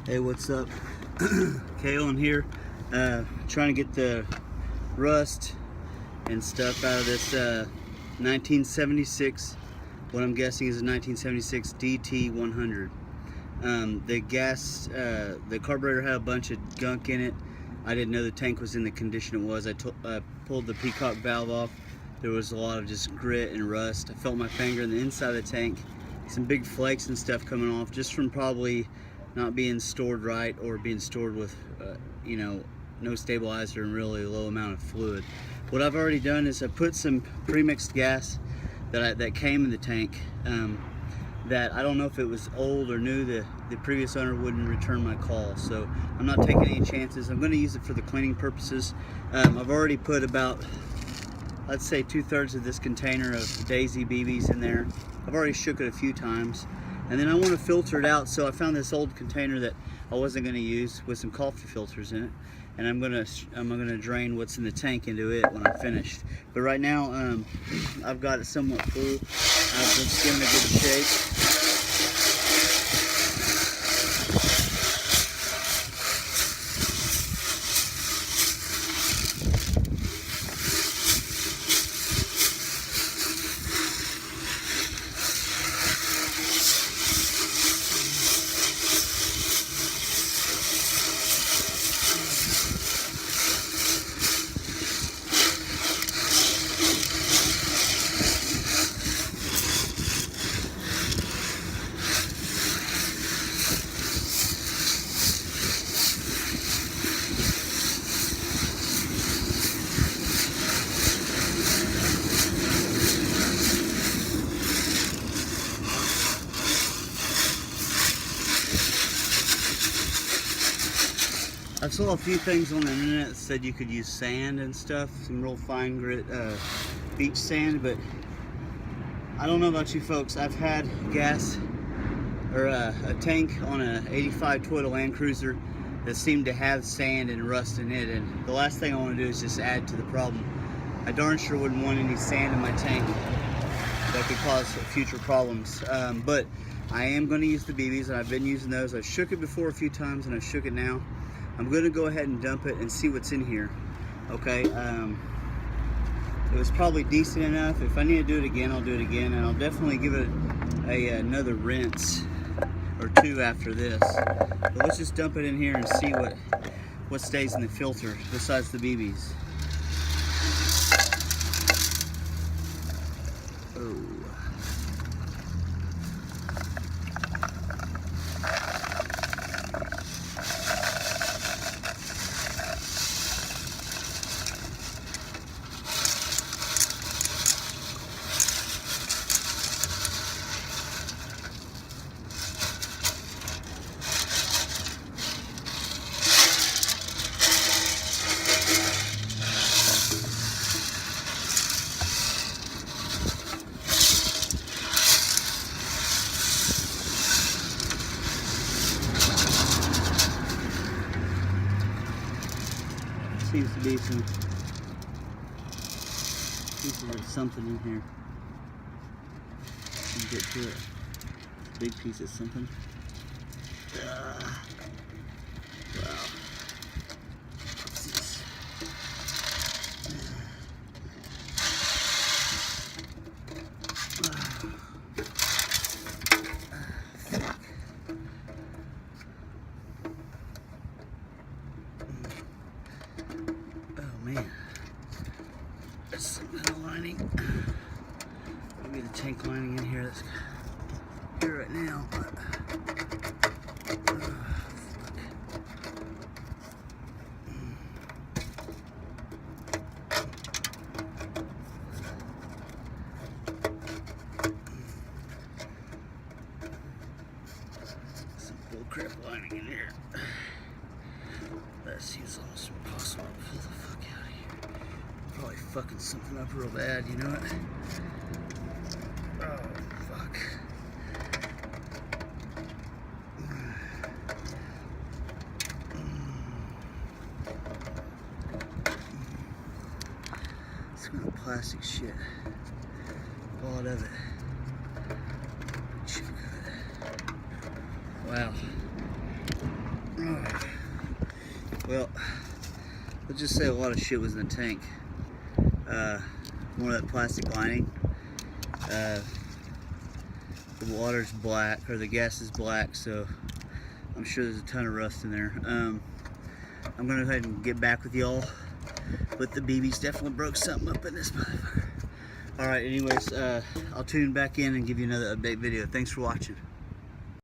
Hey, what's up? Kalen here, trying to get the rust and stuff out of this 1976, what I'm guessing is a 1976 DT100. The carburetor had a bunch of gunk in it. I didn't know the tank was in the condition it was. I pulled the peacock valve off. There was a lot of just grit and rust. I felt my finger in the inside of the tank. Some big flakes and stuff coming off just from probably not being stored right or being stored with no stabilizer and really low amount of fluid. What I've already done is I put some pre-mixed gas that came in the tank that I don't know if it was old or new. The previous owner wouldn't return my call, so I'm not taking any chances. I'm going to use it for the cleaning purposes. I've already put about, let's say, 2/3 of this container of Daisy BBs in there. I've already shook it a few times, and then I want to filter it out, so I found this old container that I wasn't going to use with some coffee filters in it, and I'm gonna drain what's in the tank into it when I'm finished. But right now I've got it somewhat full. I've just given it a good shake. I saw a few things on the internet that said you could use sand and stuff, some real fine grit beach sand, but I don't know about you folks. I've had gas or a tank on a 85 Toyota Land Cruiser that seemed to have sand and rust in it, and the last thing I want to do is just add to the problem. I darn sure wouldn't want any sand in my tank that could cause future problems. But I am going to use the BBs, and I've been using those. I've shook it before a few times, and I've shook it now. I'm going to go ahead and dump it and see what's in here. Okay, it was probably decent enough. If I need to do it again, I'll do it again, and I'll definitely give it another rinse or two after this. But let's just dump it in here and see what stays in the filter besides the BBs. Oh. Seems to be some pieces of something in here. Let's get to it. Big piece of something. Wow. What's this? Man, there's some kind of lining. Maybe the tank lining in here that's here right now. But, some bullcrap lining in here. That seems almost impossible to pull the fuck out of here. Probably fucking something up real bad, you know what? Oh, fuck. It's kind of plastic shit. A lot of it. Wow. Well, let's just say a lot of shit was in the tank. More of that plastic lining. The water's black, or the gas is black, so I'm sure there's a ton of rust in there. I'm gonna go ahead and get back with y'all, but the BB's definitely broke something up in this motherfucker. Alright, anyways, I'll tune back in and give you another update video. Thanks for watching.